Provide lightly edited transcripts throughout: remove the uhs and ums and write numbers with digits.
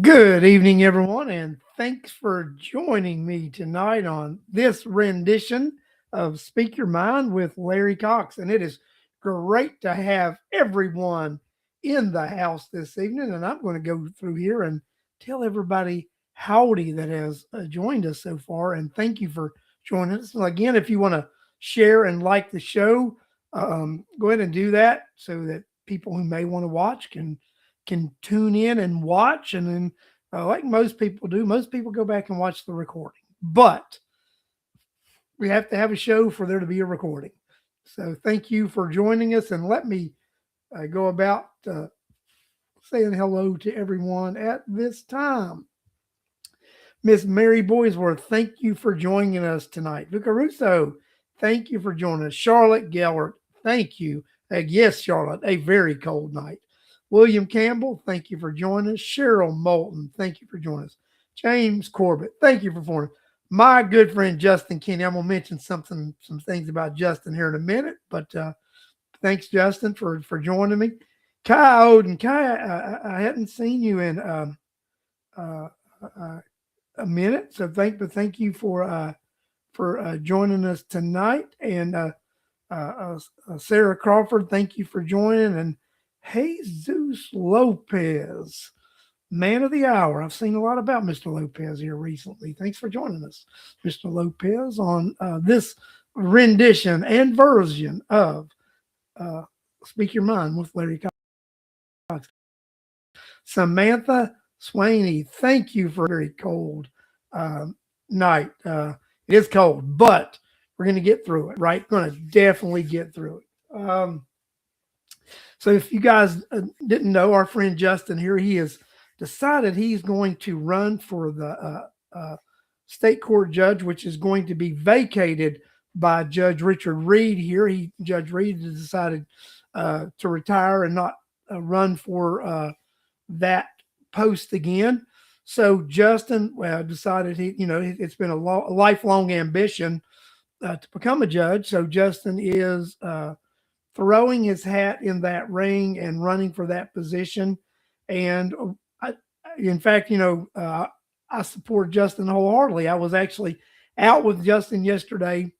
Good evening, everyone, and thanks for joining me tonight on this rendition of Speak Your Mind with Larry Cox. And it is great to have everyone in the house this evening. And I'm going to go through here and tell everybody howdy that has joined us so far. And thank you for joining us. And again, if you want to share and like the show, go ahead and do that so that people who may want to watch can tune in and watch, and then like most people do, most people go back and watch the recording. But we have to have a show for there to be a recording. So thank you for joining us, and let me go about saying hello to everyone at this time. Miss Mary Boysworth, thank you for joining us tonight. Luca Russo, thank you for joining us. Charlotte Gellert, thank you. Yes, Charlotte, a very cold night. William Campbell, thank you for joining us. Cheryl Moulton, thank you for joining us. James Corbett, thank you for joining us. My good friend Justin Kenny, I'm gonna mention some things about Justin here in a minute, but thanks Justin for joining me. Kai Oden, Kai, I hadn't seen you in uh, uh, a minute, so thank you for joining us tonight, and Sarah Crawford, thank you for joining, and Jesus Lopez, man of the hour. I've seen a lot about Mr. Lopez here recently. Thanks for joining us, Mr. Lopez, on this rendition and version of uh, Speak Your Mind with Larry Cox. Samantha Swaney, thank you for a very cold night. It is cold, but we're going to get through it, right? Going to definitely get through it. So if you guys didn't know, our friend Justin here, he has decided he's going to run for the state court judge, which is going to be vacated by Judge Richard Reed here. Judge Reed has decided to retire and not run for that post again. So Justin decided it's been a lifelong ambition to become a judge. So Justin is throwing his hat in that ring and running for that position. And in fact, I support Justin wholeheartedly. I was actually out with Justin yesterday,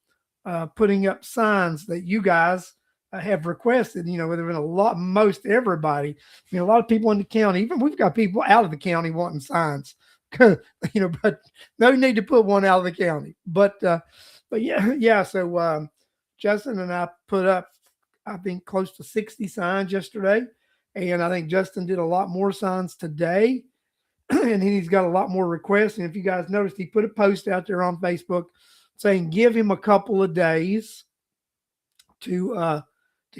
putting up signs that you guys have requested. There have been most everybody. A lot of people in the county, even we've got people out of the county wanting signs. But no need to put one out of the county. But yeah. So Justin and I put up, I think, close to 60 signs yesterday. And I think Justin did a lot more signs today. And he's got a lot more requests. And if you guys noticed, he put a post out there on Facebook saying, give him a couple of days to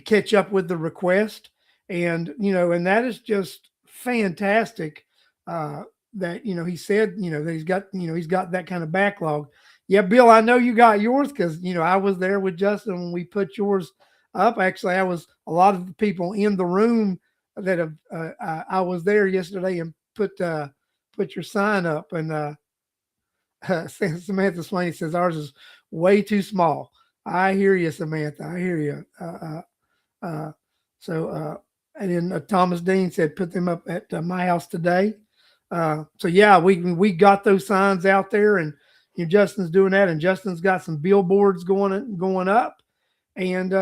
catch up with the request. And, and that is just fantastic. That, he said, that he's got that kind of backlog. Yeah, Bill, I know you got yours because, I was there with Justin when we put yours up. Actually, I was a lot of the people in the room that have I was there yesterday and put your sign up. And Samantha Swaney says ours is way too small. I hear you, Samantha. I hear you. And then Thomas Dean said put them up at my house today. So yeah, we got those signs out there, and Justin's doing that, and Justin's got some billboards going up, and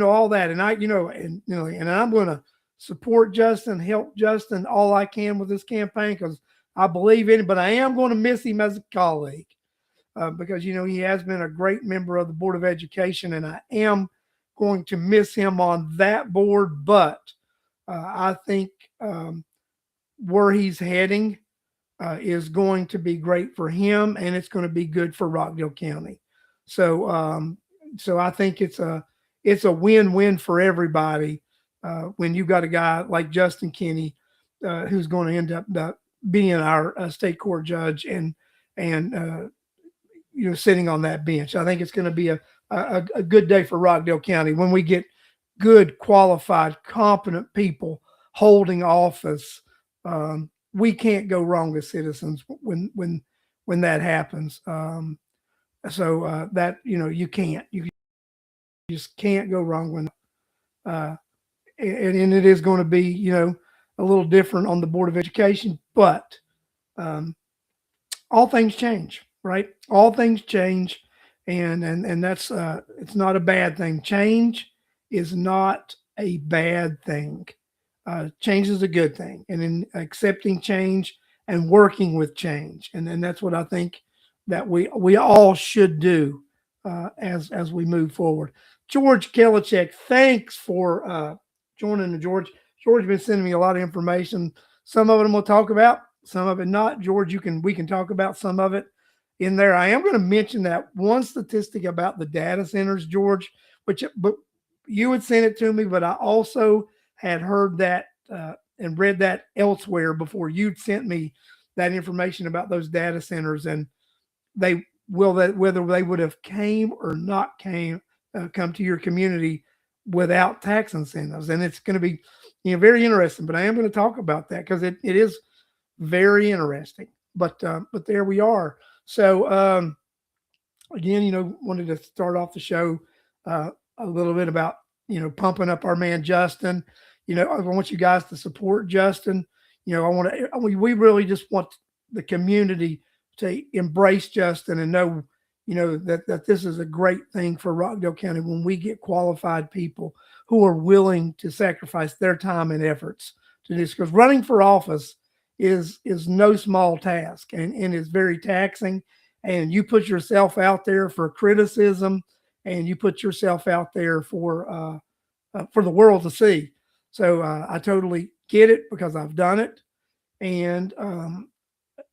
all that, and and I'm going to support Justin, help Justin all I can with this campaign because I believe in it, but I am going to miss him as a colleague because he has been a great member of the Board of Education, and I am going to miss him on that board, but I think where he's heading is going to be great for him, and it's going to be good for Rockdale County. So, so I think it's a win-win for everybody when you got a guy like Justin Kenny who's going to end up being our state court judge and sitting on that bench. I think it's going to be a good day for Rockdale County when we get good, qualified, competent people holding office. We can't go wrong as citizens when that happens. So that you just can't go wrong when and it is going to be a little different on the Board of Education, but um, all things change, right? All things change, and that's it's not a bad thing. Change is not a bad thing. Change is a good thing, and in accepting change and working with change, and then that's what I think that we all should do as we move forward. George Kelichek, thanks for joining the George. George has been sending me a lot of information. Some of it we'll talk about, some of it not. George, we can talk about some of it in there. I am going to mention that one statistic about the data centers, George, but you had sent it to me, but I also had heard that and read that elsewhere before you'd sent me that information about those data centers, and they will that whether they would have came or not come to your community without tax incentives, and it's going to be very interesting. But I am going to talk about that because it is very interesting. But there we are. So again, wanted to start off the show a little bit about pumping up our man Justin. I want you guys to support Justin. We really just want the community to embrace Justin and know that this is a great thing for Rockdale County when we get qualified people who are willing to sacrifice their time and efforts to this, because running for office is no small task, and is very taxing, and you put yourself out there for criticism, and you put yourself out there for the world to see. So I totally get it because I've done it, and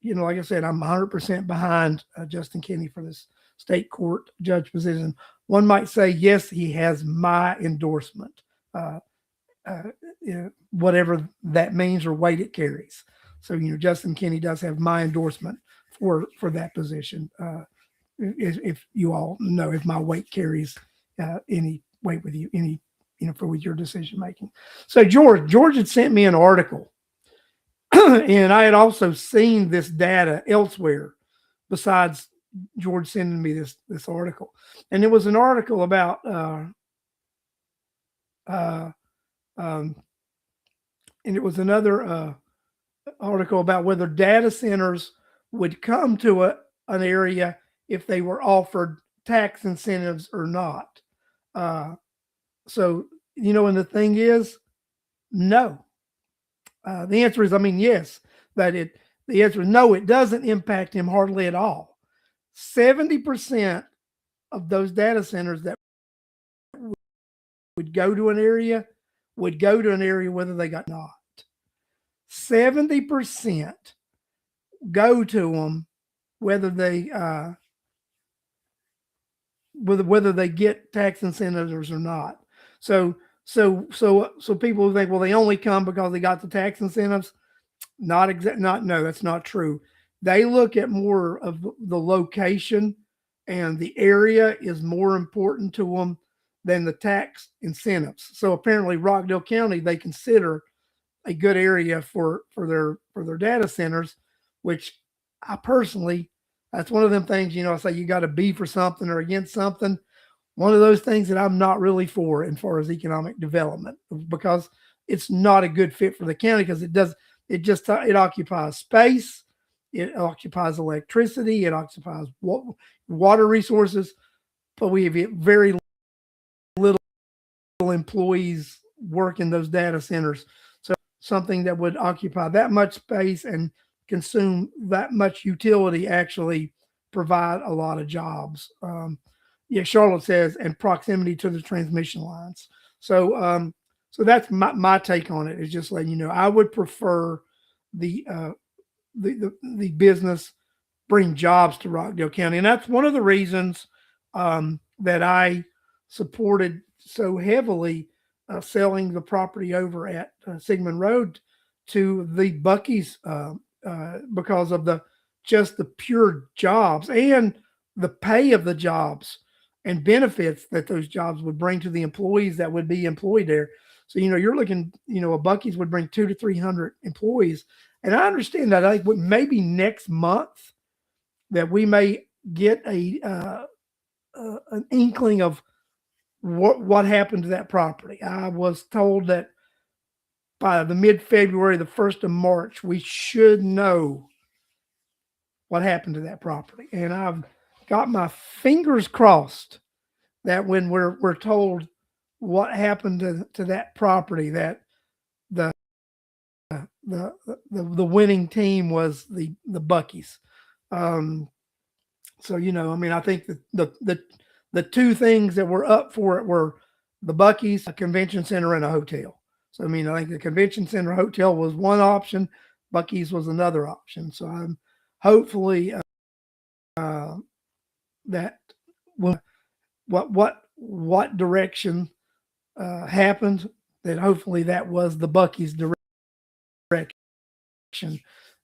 like I said, I'm 100% behind Justin Kinney for this state court judge position. One might say, yes, he has my endorsement, whatever that means or weight it carries. So, Justin Kinney does have my endorsement for that position. If you all know, if my weight carries any weight with you, with your decision making. So George had sent me an article, and I had also seen this data elsewhere besides George sending me this article, and it was an article about and it was another article about whether data centers would come to an area if they were offered tax incentives or not. So, and the thing is, no. The answer is, yes, the answer is no, it doesn't impact him hardly at all. 70% of those data centers that would go to an area whether they got not. 70% go to them whether they whether they get tax incentives or not. So people think, well, they only come because they got the tax incentives. No, that's not true. They look at more of the location, and the area is more important to them than the tax incentives. So apparently Rockdale County, they consider a good area for their data centers, which I personally, that's one of them things, I say you got to be for something or against something. One of those things that I'm not really for as far as economic development, because it's not a good fit for the county, because it occupies space, it occupies electricity, it occupies water resources, but we have very little employees work in those data centers. So something that would occupy that much space and consume that much utility actually provide a lot of jobs. Charlotte says, and proximity to the transmission lines. So that's my take on it, is just letting you know, I would prefer the business bring jobs to Rockdale County. And that's one of the reasons that I supported so heavily selling the property over at Sigmund Road to the Buc-ee's because of just the pure jobs and the pay of the jobs and benefits that those jobs would bring to the employees that would be employed there. So, you're looking, a Buc-ee's would bring 200 to 300 employees. And I understand that maybe next month that we may get an inkling of what happened to that property. I was told that by the mid-February, the 1st of March, we should know what happened to that property. And I've got my fingers crossed that when we're told what happened to that property, that the the winning team was the Buc-ee's. Um, so I mean, I think that the two things that were up for it were the Buc-ee's, a convention center, and a hotel. So I mean, I think the convention center hotel was one option, Buc-ee's was another option. So I'm hopefully that will what direction happened, that hopefully that was the Buc-ee's direction.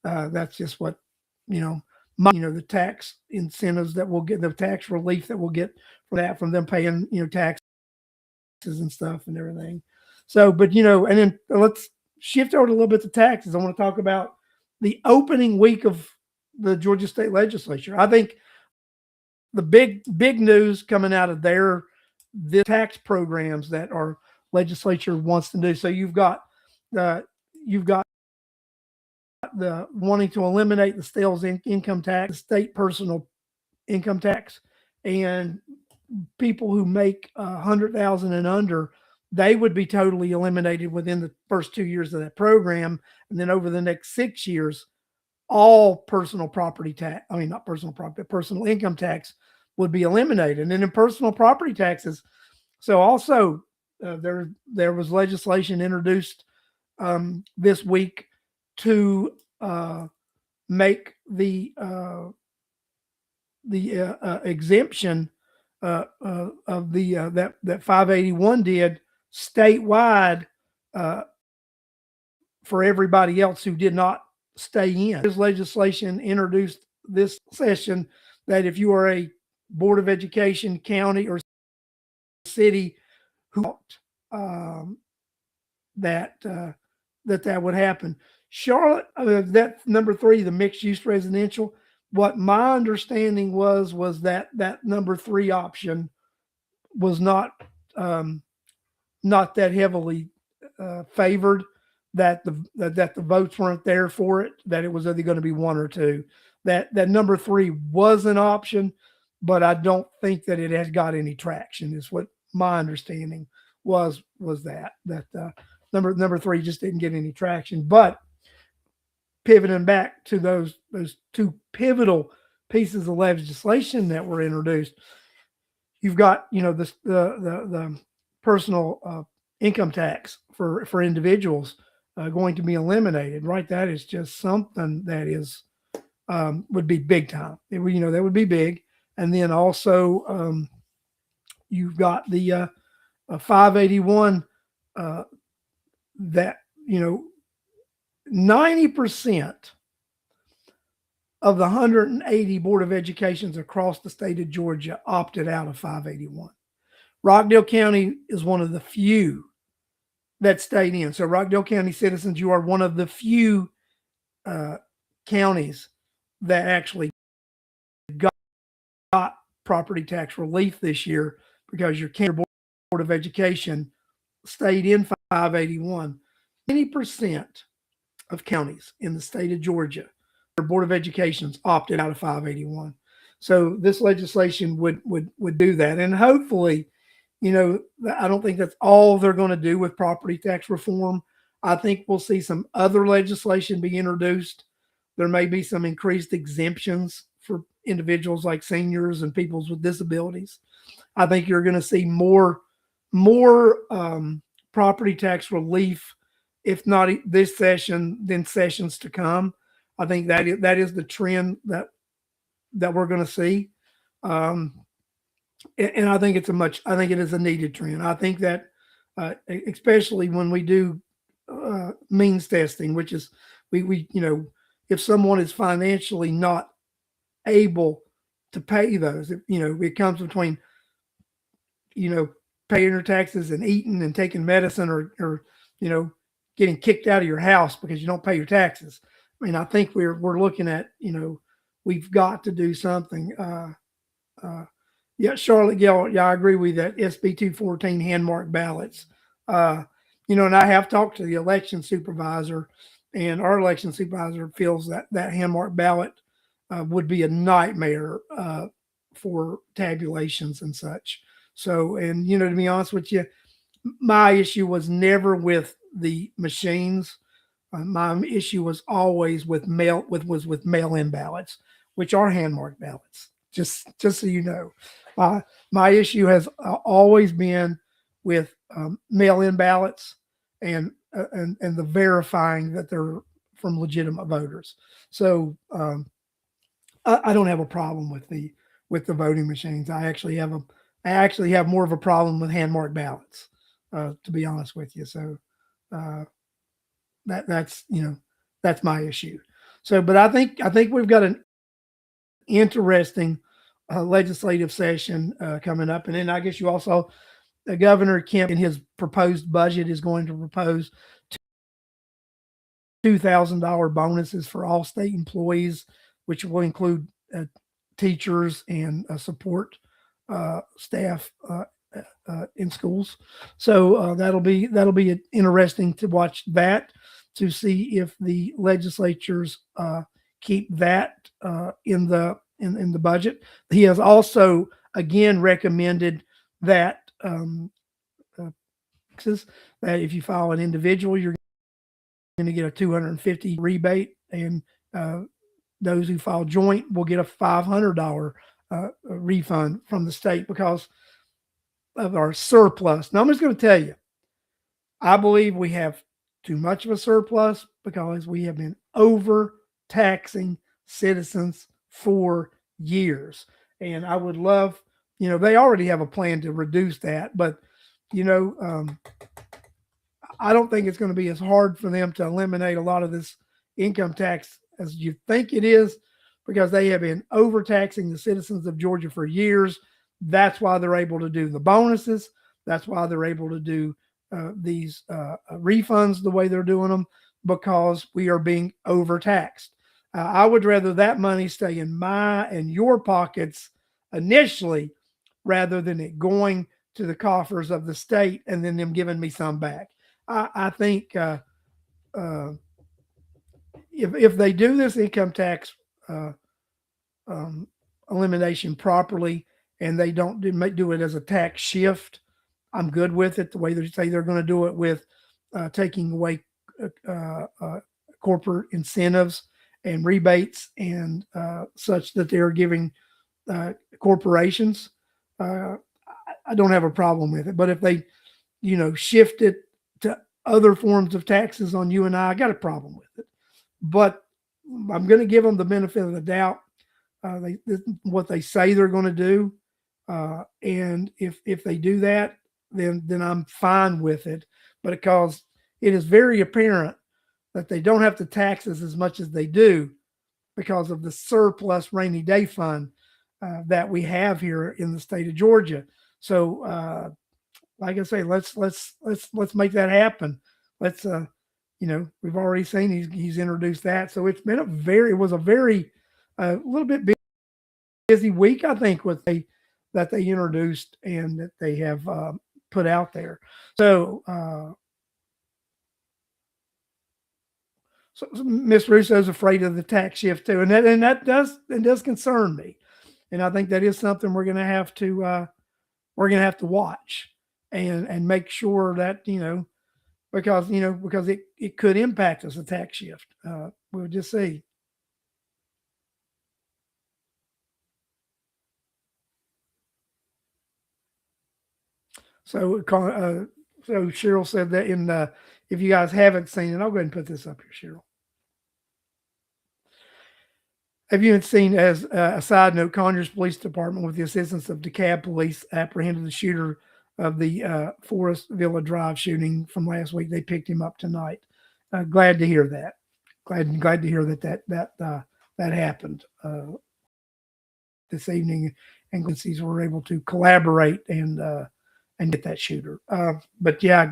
That's just what the tax incentives that we'll get, the tax relief that we'll get for that, from them paying taxes and stuff and everything. So, but and then let's shift over a little bit to taxes. I want to talk about the opening week of the Georgia State Legislature. I think the big news coming out of the tax programs that our legislature wants to do. So you've got the wanting to eliminate the sales income tax, the state personal income tax, and people who make 100,000 and under, they would be totally eliminated within the first 2 years of that program, and then over the next 6 years, all personal property tax, I mean, not personal property, personal income tax would be eliminated. And then in personal property taxes, so also there was legislation introduced this week to make the exemption of the that 581 did statewide for everybody else who did not stay in. This legislation introduced this session that if you are a Board of Education, county, or city who that would happen. Charlotte, that number 3, the mixed use residential. What my understanding was that number 3 option was not that heavily favored. That the votes weren't there for it. That it was either going to be 1 or 2. That number 3 was an option, but I don't think that it has got any traction. Is what my understanding was that number 3 just didn't get any traction. But pivoting back to those 2 pivotal pieces of legislation that were introduced, you've got the personal income tax for individuals going to be eliminated. Right, that is just something that is would be big time. That would be big. And then also you've got the 581 that 90% of the 180 Board of Educations across the state of Georgia opted out of 581. Rockdale County is one of the few that stayed in. So Rockdale County citizens, you are one of the few counties that actually got property tax relief this year, because your county Board of Education stayed in 581. 90% of counties in the state of Georgia, their Board of Educations opted out of 581. So this legislation would do that. And hopefully, I don't think that's all they're going to do with property tax reform. I think we'll see some other legislation be introduced. There may be some increased exemptions for individuals like seniors and people with disabilities. I think you're going to see more property tax relief, if not this session, then sessions to come. I think that is the trend that we're going to see. And I think it is a needed trend. I think that especially when we do means testing, which is we if someone is financially not able to pay those, it comes between paying your taxes and eating and taking medicine, or getting kicked out of your house because you don't pay your taxes. I mean, I think we're looking at we've got to do something. Yeah, Charlotte Gill, yeah, I agree with that. SB 214 hand marked ballots. And I have talked to the election supervisor, and our election supervisor feels that hand marked ballot would be a nightmare for tabulations and such. So, and to be honest with you, my issue was never with the machines. My issue was always with mail-in ballots, which are hand marked ballots. Just so you know, my issue has always been with mail-in ballots and the verifying that they're from legitimate voters. So I don't have a problem with the voting machines. I actually have more of a problem with hand marked ballots, to be honest with you. So uh, that's my issue. So, but I think we've got an interesting legislative session coming up, and then I guess you also Governor Kemp in his proposed budget is going to propose $2,000 bonuses for all state employees, which will include teachers and support staff in schools. So that'll be interesting to watch that, to see if the legislatures keep that in the budget. He has also again recommended that that if you file an individual, you're going to get a $250 rebate, and those who file joint will get a $500 refund from the state because of our surplus. Now, I'm just going to tell you, I believe we have too much of a surplus because we have been overtaxing citizens for years. And I would love, they already have a plan to reduce that, but I don't think it's going to be as hard for them to eliminate a lot of this income tax as you think it is, because they have been overtaxing the citizens of Georgia for years. That's why they're able to do the bonuses. That's why they're able to do these refunds the way they're doing them, because we are being overtaxed. I would rather that money stay in my and your pockets initially, rather than it going to the coffers of the state and then them giving me some back. I think if they do this income tax elimination properly, and they don't do it as a tax shift, I'm good with it. The way they say they're going to do it with taking away corporate incentives and rebates and such that they're giving corporations, I don't have a problem with it. But if they, shift it to other forms of taxes on you and I got a problem with it. But I'm going to give them the benefit of the doubt. What they say they're going to do, and if they do that, then I'm fine with it. But because it is very apparent that they don't have to tax us as much as they do because of the surplus rainy day fund that we have here in the state of Georgia. So, like I say, let's make that happen. Let's we've already seen he's introduced that. So it was a very little bit busy week, I think, that they introduced and that they have put out there. So, so Ms. Russo's afraid of the tax shift too, and that does concern me, and I think that is something we're going to have to watch and make sure that because it could impact us, a tax shift. We'll just see. So Cheryl said that if you guys haven't seen it, I'll go ahead and put this up here, Cheryl. Have you seen, as a side note, Conyers Police Department, with the assistance of DeKalb Police, apprehended the shooter of the Forest Villa Drive shooting from last week. They picked him up tonight. Glad to hear that. Glad to hear that happened this evening, and agencies were able to collaborate and get that shooter. But yeah,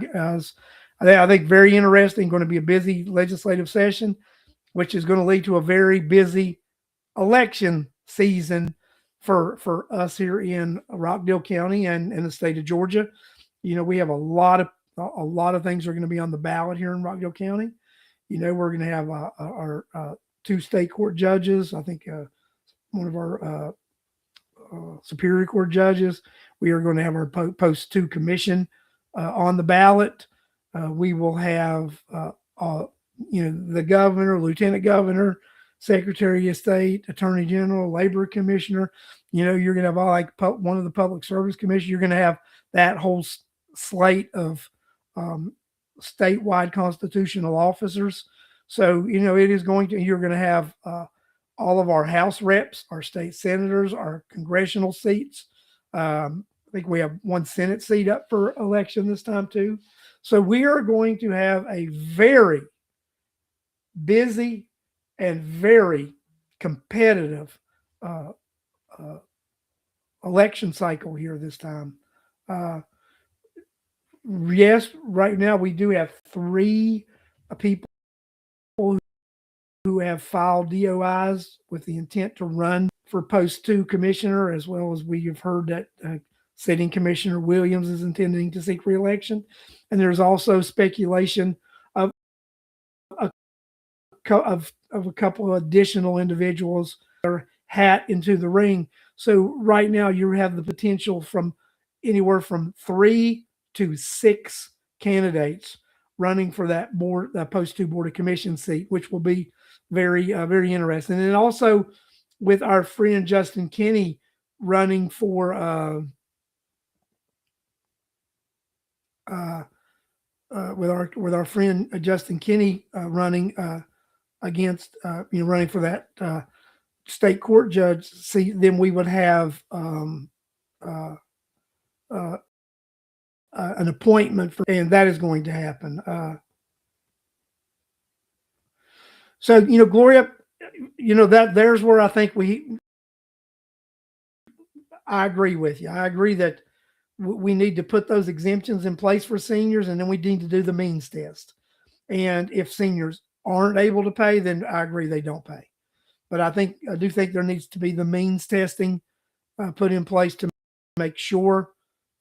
I think very interesting. Going to be a busy legislative session, which is going to lead to a very busy election season for us here in Rockdale County and in the state of Georgia. We have a lot of things are going to be on the ballot here in Rockdale County. We're going to have our 2 state court judges. I think one of our Superior Court judges. We are going to have our post 2 commission on the ballot. We will have the governor, lieutenant governor, secretary of state, attorney general, labor commissioner. You're going to have one of the public service commissioners. You're going to have that whole slate of statewide constitutional officers. So it is you're going to have all of our House reps, our state senators, our congressional seats. I think we have one Senate seat up for election this time too. So we are going to have a very busy and very competitive election cycle here this time. Yes, right now we do have 3 people who have filed DOIs with the intent to run for post 2 commissioner, as well as we have heard that sitting Commissioner Williams is intending to seek re-election. And there's also speculation of a couple of additional individuals that are hat into the ring. So right now you have the potential from anywhere from 3 to 6 candidates running for that board, that post 2 board of commission seat, which will be very, very interesting. And also with our friend Justin Kinney running for with our friend Justin Kinney running against running for that state court judge seat, then we would have an appointment for, and that is going to happen. So Gloria, that there's where I think I agree with you. I agree that we need to put those exemptions in place for seniors, and then we need to do the means test. And if seniors aren't able to pay, then I agree they don't pay. But I do think there needs to be the means testing put in place to make sure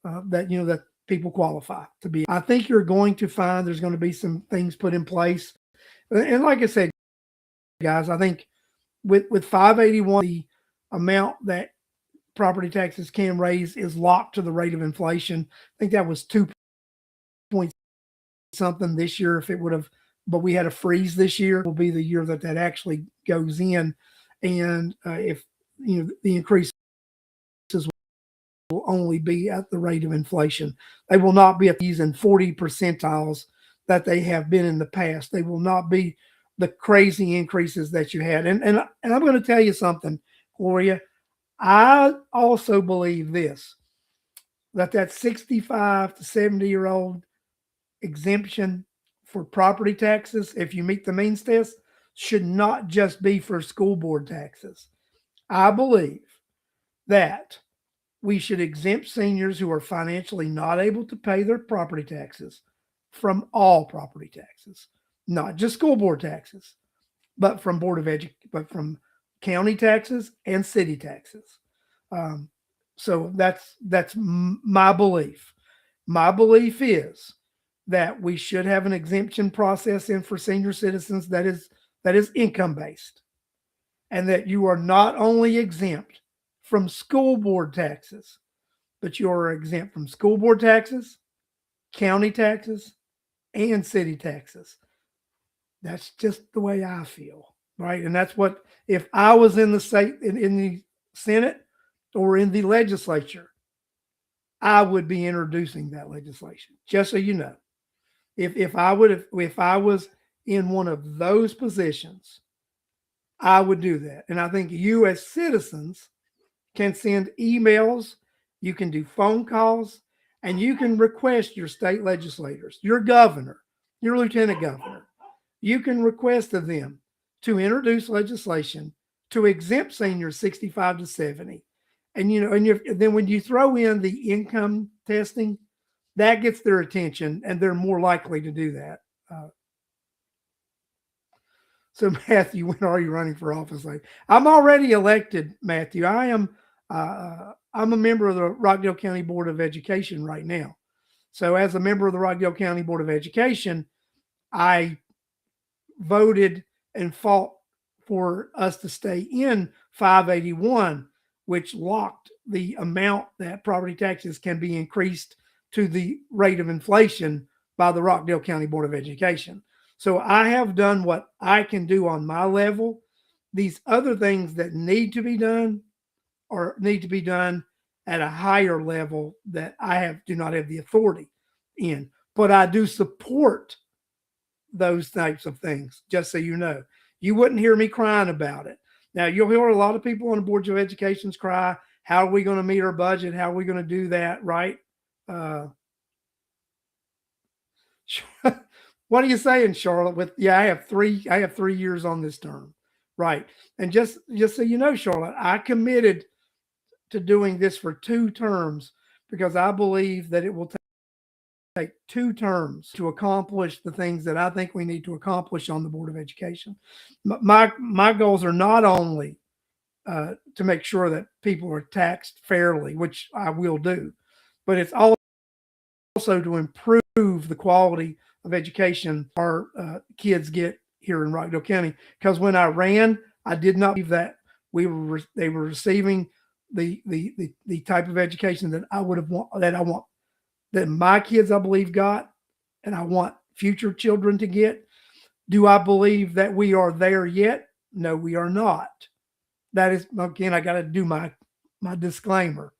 that that people qualify to be. I think you're going to find there's going to be some things put in place, and like I said, guys, I think with 581, the amount that property taxes can raise is locked to the rate of inflation. I think that was 2 point something this year. If it would have, but we had a freeze this year, will be the year that actually goes in. And if the increases will only be at the rate of inflation, they will not be at these in 40 percentiles that they have been in the past. They will not be the crazy increases that you had. And I'm going to tell you something, Gloria. I also believe this, that 65 to 70-year-old exemption for property taxes, if you meet the means test, should not just be for school board taxes. I believe that we should exempt seniors who are financially not able to pay their property taxes from all property taxes, not just school board taxes, but from but from county taxes and city taxes. So that's my belief. My belief is that we should have an exemption process in for senior citizens that is income based, and that you are not only exempt from school board taxes, but you are exempt from school board taxes, county taxes, and city taxes. That's just the way I feel, right? And that's what, if I was in the state, in the Senate or in the legislature, I would be introducing that legislation. Just so you know, if I was in one of those positions, I would do that. And I think you as citizens can send emails, you can do phone calls, and you can request your state legislators, your governor, your lieutenant governor. You can request of them to introduce legislation to exempt seniors 65 to 70. And, then when you throw in the income testing, that gets their attention, and they're more likely to do that. So Matthew, when are you running for office? I'm already elected, Matthew. I'm a member of the Rockdale County Board of Education right now. So as a member of the Rockdale County Board of Education, I voted and fought for us to stay in 581, which locked the amount that property taxes can be increased to the rate of inflation by the Rockdale County Board of Education. So I have done what I can do on my level. These other things that need to be done or need to be done at a higher level that I do not have the authority in. But I do support those types of things, just so you know. You wouldn't hear me crying about it. Now, you'll hear a lot of people on the boards of educations cry, how are we going to meet our budget? How are we going to do that, right? What are you saying, Charlotte? I have 3 years on this term, right? And just so you know, Charlotte, I committed to doing this for 2 terms because I believe that it will take 2 terms to accomplish the things that I think we need to accomplish on the Board of Education. My goals are not only to make sure that people are taxed fairly, which I will do, but it's also to improve the quality of education our kids get here in Rockdale County. Because when I ran, I did not believe that they were receiving the type of education that I want that my kids, I believe, got, and I want future children to get. Do I believe that we are there yet? No, we are not. That is, again, I got to do my disclaimer.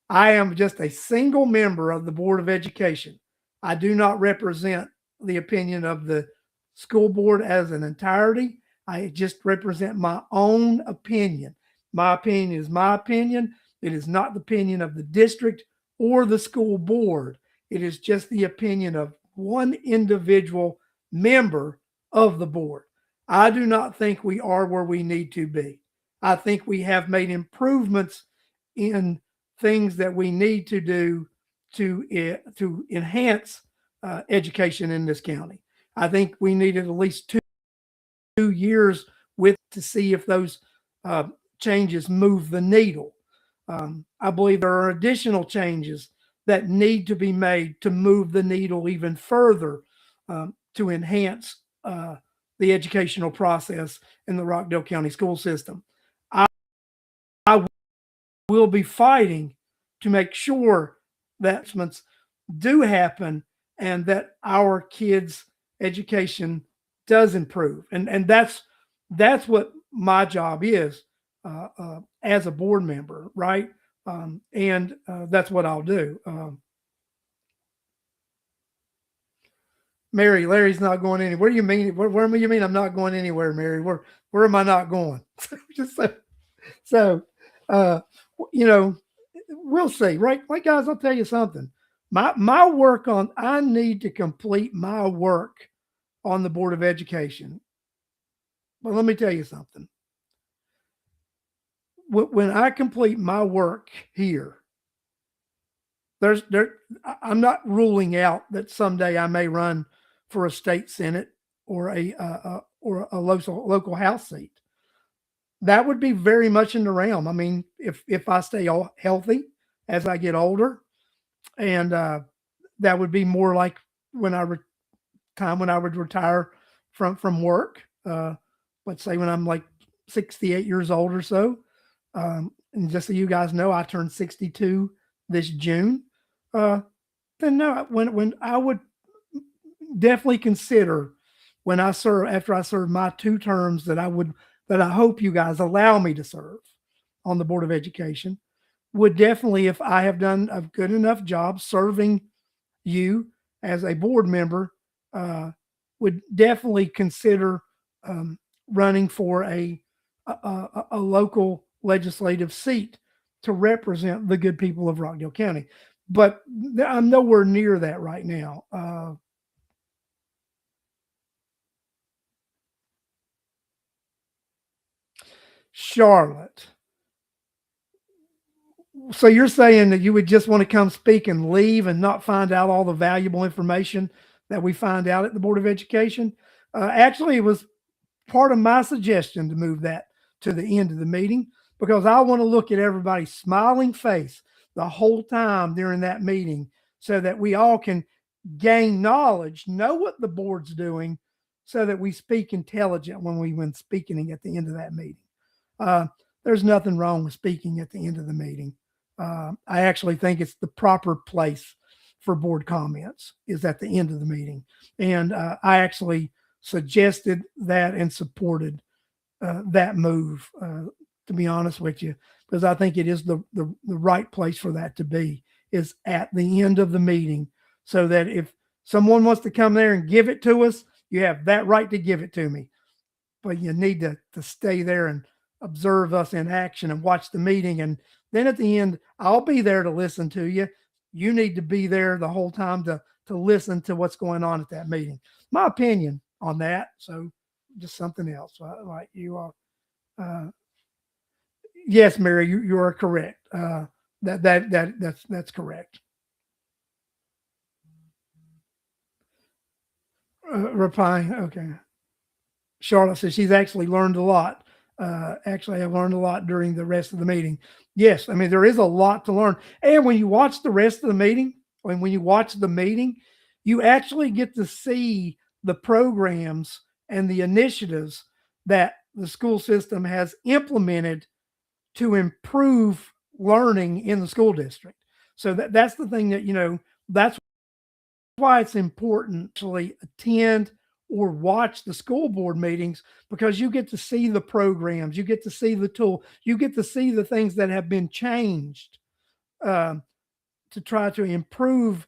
I am just a single member of the Board of Education. I do not represent the opinion of the school board as an entirety. I just represent my own opinion. My opinion is my opinion. It is not the opinion of the district or the school board. It is just the opinion of one individual member of the board. I do not think we are where we need to be. I think we have made improvements in things that we need to do to enhance education in this county. I think we needed at least 2 years to see if those changes move the needle. I believe there are additional changes that need to be made to move the needle even further to enhance the educational process in the Rockdale County school system. I will be fighting to make sure that adjustments do happen and that our kids' education does improve. And that's what my job is as a board member, right? And that's what I'll do. Mary, Larry's not going anywhere. Where do you mean? Where do you mean I'm not going anywhere, Mary? Where am I not going? Just so we'll see, right? Like, guys, I'll tell you something. I need to complete my work on the Board of Education. But let me tell you something. When I complete my work here, I'm not ruling out that someday I may run for a state senate or a local house seat. That would be very much in the realm. I mean, if I stay healthy as I get older, and that would be more like when I would retire from work. Let's say when I'm like 68 years old or so. And just so you guys know, I turned 62 this June. Then no, when I would definitely consider after I serve my 2 terms that I hope you guys allow me to serve on the Board of Education, would definitely, if I have done a good enough job serving you as a board member, would definitely consider running for a local legislative seat to represent the good people of Rockdale County. But I'm nowhere near that right now. Charlotte. So you're saying that you would just want to come speak and leave and not find out all the valuable information that we find out at the Board of Education? Actually, it was part of my suggestion to move that to the end of the meeting because I want to look at everybody's smiling face the whole time during that meeting so that we all can gain knowledge, know what the board's doing, so that we speak intelligent when speaking at the end of that meeting. Uh, there's nothing wrong with speaking at the end of the meeting. I actually think it's the proper place for board comments is at the end of the meeting. And I actually suggested that and supported that move, to be honest with you, because I think it is the right place for that to be is at the end of the meeting, so that if someone wants to come there and give it to us, you have that right to give it to me. But you need to stay there and observe us in action and watch the meeting. And then at the end, I'll be there to listen to you. You need to be there the whole time to listen to what's going on at that meeting. My opinion on that. So just something else. Like you are. Yes, Mary, you are correct. That's correct. Repine. Okay. Charlotte says she's actually learned a lot. Actually, I've learned a lot during the rest of the meeting. Yes, I mean, there is a lot to learn. And when you watch the rest of the meeting, when you watch the meeting, you actually get to see the programs and the initiatives that the school system has implemented to improve learning in the school district. So that's the thing that, that's why it's important to attend or watch the school board meetings, because you get to see the programs, you get to see the tool, you get to see the things that have been changed to try to improve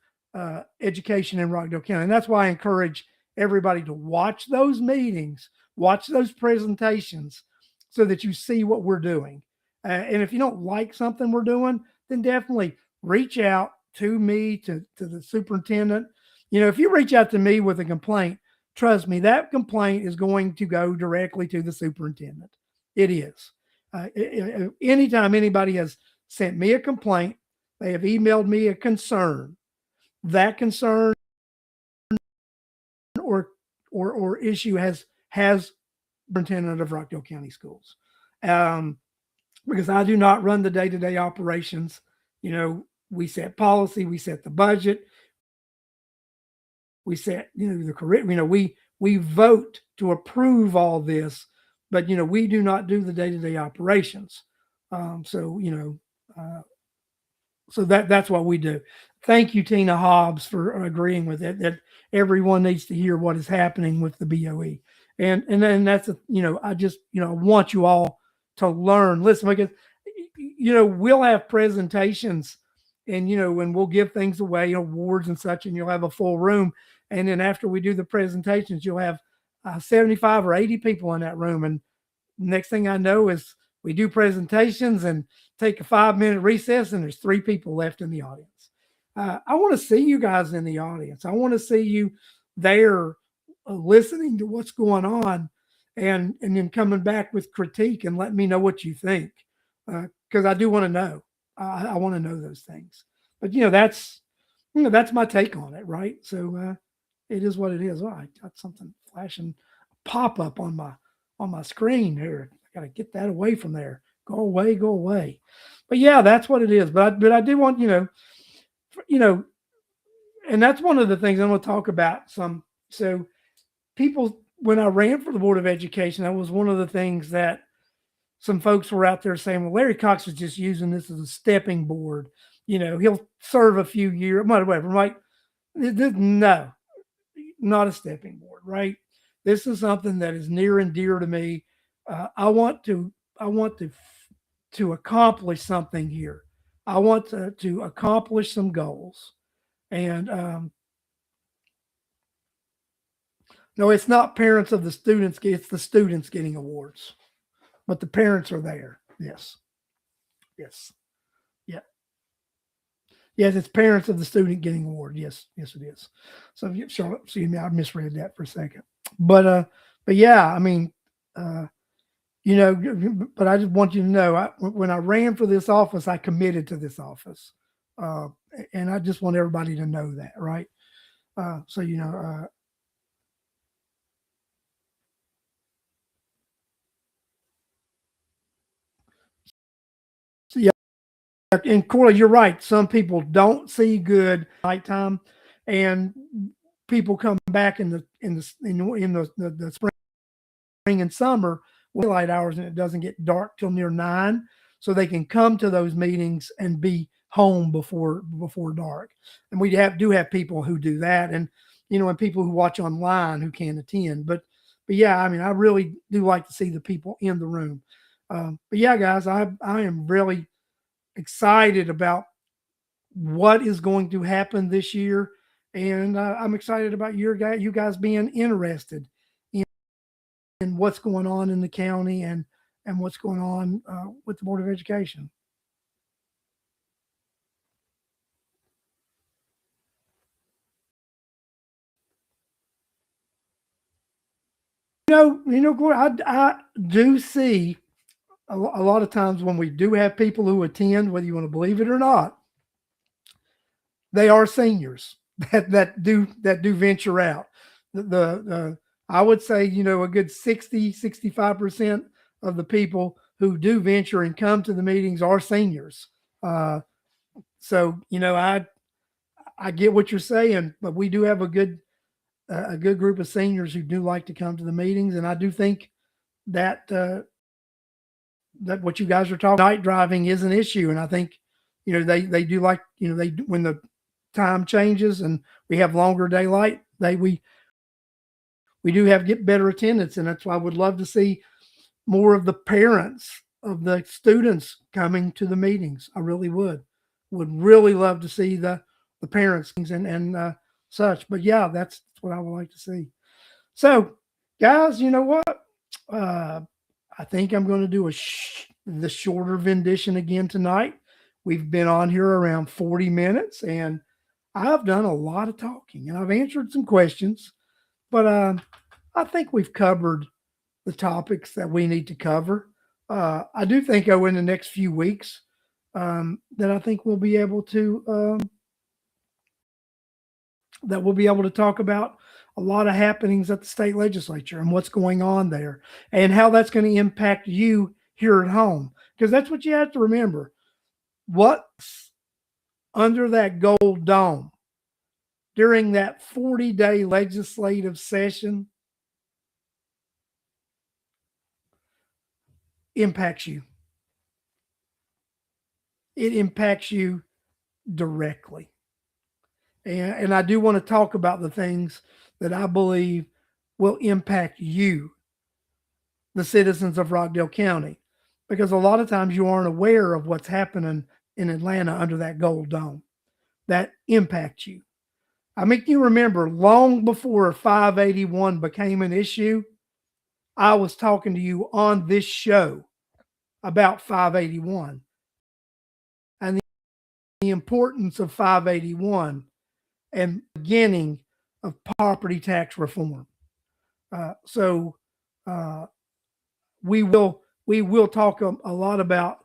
education in Rockdale County. And that's why I encourage everybody to watch those meetings, watch those presentations, so that you see what we're doing. And if you don't like something we're doing, then definitely reach out to me, to the superintendent. If you reach out to me with a complaint, trust me, that complaint is going to go directly to the superintendent. It is. Anytime anybody has sent me a complaint, they have emailed me a concern, that concern or issue has superintendent of Rockdale County Schools. Because I do not run the day-to-day operations. We set policy, we set the budget, we set, the curriculum, we vote to approve all this, but, we do not do the day-to-day operations. So that's what we do. Thank you, Tina Hobbs, for agreeing with it, that everyone needs to hear what is happening with the BOE. And then that's, I just, want you all to learn, listen, because, we'll have presentations and, and we'll give things away, awards and such, and you'll have a full room. And then after we do the presentations, you'll have 75 or 80 people in that room. And next thing I know is we do presentations and take a 5-minute recess, and there's 3 people left in the audience. I want to see you guys in the audience. I want to see you there listening to what's going on, and then coming back with critique and letting me know what you think, because I do want to know. I want to know those things. But that's my take on it, right? So it is what it is. Oh, I got something flashing pop up on my screen here. I got to get that away from there. Go away. But yeah, that's what it is. But I do want and that's one of the things I'm going to talk about some. So people, when I ran for the Board of Education, that was one of the things that some folks were out there saying, well, Larry Cox is just using this as a stepping board. He'll serve a few years, whatever, right? No, not a stepping board, right? This is something that is near and dear to me. I want to accomplish something here. I want to accomplish some goals. And no, it's not parents of the students. It's the students getting awards, but the parents are there. Yes. Yeah. Yes, it's parents of the student getting award. Yes, it is. So, Charlotte, excuse me, I misread that for a second. But yeah, I mean, but I just want you to know, when I ran for this office, I committed to this office, and I just want everybody to know that, right? So yeah, and Corey, you're right. Some people don't see good nighttime, and people come back in the spring and summer, daylight hours, and it doesn't get dark till near 9, so they can come to those meetings and be home before dark. And we do have people who do that, and and people who watch online who can't attend. But yeah, I mean, I really do like to see the people in the room. But yeah, guys, I am really excited about what is going to happen this year, and I'm excited about you guys being interested in what's going on in the county and what's going on with the Board of Education. Gloria, I do see a lot of times when we do have people who attend, whether you want to believe it or not, they are seniors that do venture out. The I would say, a good 65% of the people who do venture and come to the meetings are seniors. So, I get what you're saying, but we do have a good group of seniors who do like to come to the meetings. And I do think that, that what you guys are talking, night driving is an issue. And I think, they do like, when the time changes and we have longer daylight, we do get better attendance. And that's why I would love to see more of the parents of the students coming to the meetings. I really would really love to see the parents and such. But yeah, that's what I would like to see. So guys, you know what? I think I'm going to do the shorter rendition again tonight. We've been on here around 40 minutes, and I've done a lot of talking, and I've answered some questions, but I think we've covered the topics that we need to cover. I do think in the next few weeks that I think we'll be able to talk about a lot of happenings at the state legislature and what's going on there and how that's going to impact you here at home. Because that's what you have to remember. What's under that gold dome during that 40-day legislative session impacts you. It impacts you directly. And I do want to talk about the things that I believe will impact you, the citizens of Rockdale County, because a lot of times you aren't aware of what's happening in Atlanta under that gold dome that impacts you. I make you remember, long before 581 became an issue, I was talking to you on this show about 581 and the importance of 581 and beginning of property tax reform. So we will talk a lot about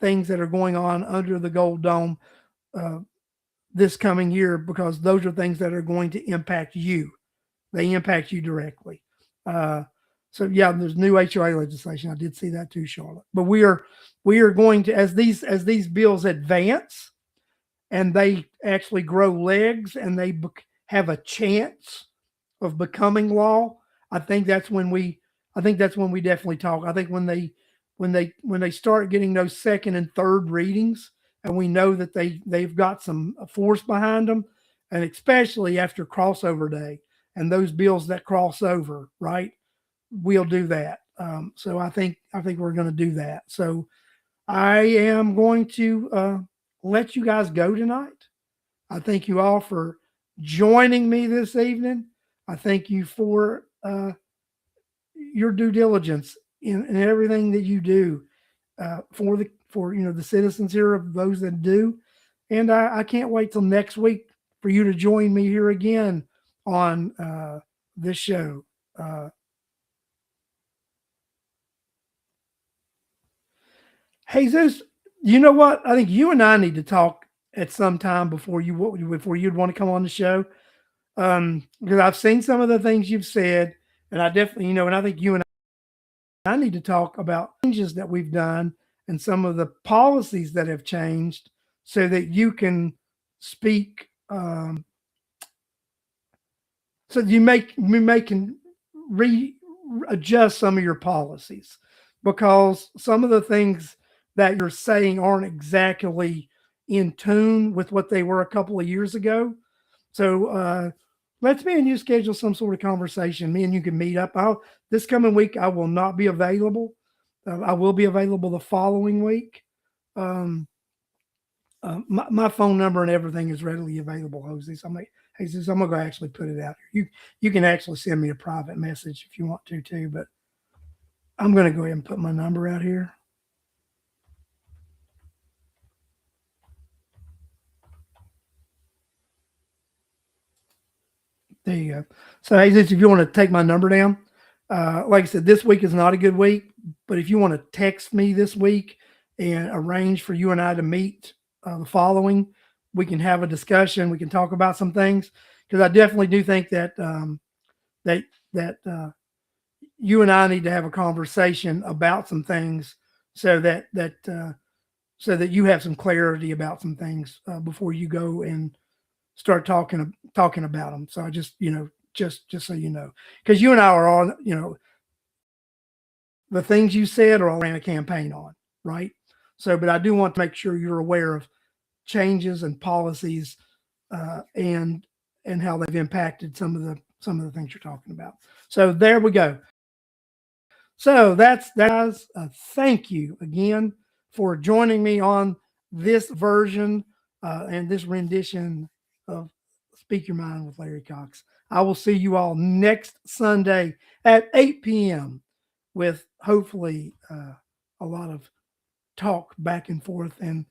things that are going on under the gold dome this coming year, because those are things that are going to impact you. They impact you directly. So yeah, there's new HOA legislation. I did see that too, Charlotte. But we are going to, as these bills advance and they actually grow legs and they have a chance of becoming law, I think that's when we definitely talk. I think when they start getting those second and third readings, and we know that they've got some force behind them, and especially after crossover day and those bills that cross over, right? We'll do that. So I think we're going to do that. So I am going to let you guys go tonight. I thank you all for joining me this evening. I thank you for your due diligence in everything that you do for the citizens here, of those that do. And I can't wait till next week for you to join me here again on this show. Jesus, you know what? I think you and I need to talk at some time before you'd want to come on the show. Because I've seen some of the things you've said, and I definitely, and I think you and I need to talk about changes that we've done and some of the policies that have changed, so that you can speak so you can readjust some of your policies, because some of the things that you're saying aren't exactly in tune with what they were a couple of years ago. So let's me and you schedule some sort of conversation. Me and you can meet up. This coming week I will not be available. I will be available the following week. Um, my phone number and everything is readily available, Jose. So Jesus, I'm gonna actually put it out here. You can actually send me a private message if you want to too, but I'm gonna go ahead and put my number out here. There you go. So, Jesus, if you want to take my number down, like I said, this week is not a good week, but if you want to text me this week and arrange for you and I to meet the following, we can have a discussion. We can talk about some things, because I definitely do think that that you and I need to have a conversation about some things, so that so that you have some clarity about some things before you go and start talking about them. So I just, just so you know, because you and I are on, the things you said are all ran a campaign on, right? So, but I do want to make sure you're aware of changes and policies, and how they've impacted some of the things you're talking about. So there we go. So that's guys. Thank you again for joining me on this version and this rendition of Speak Your Mind with Larry Cox. I will see you all next Sunday at 8 p.m. with hopefully a lot of talk back and forth and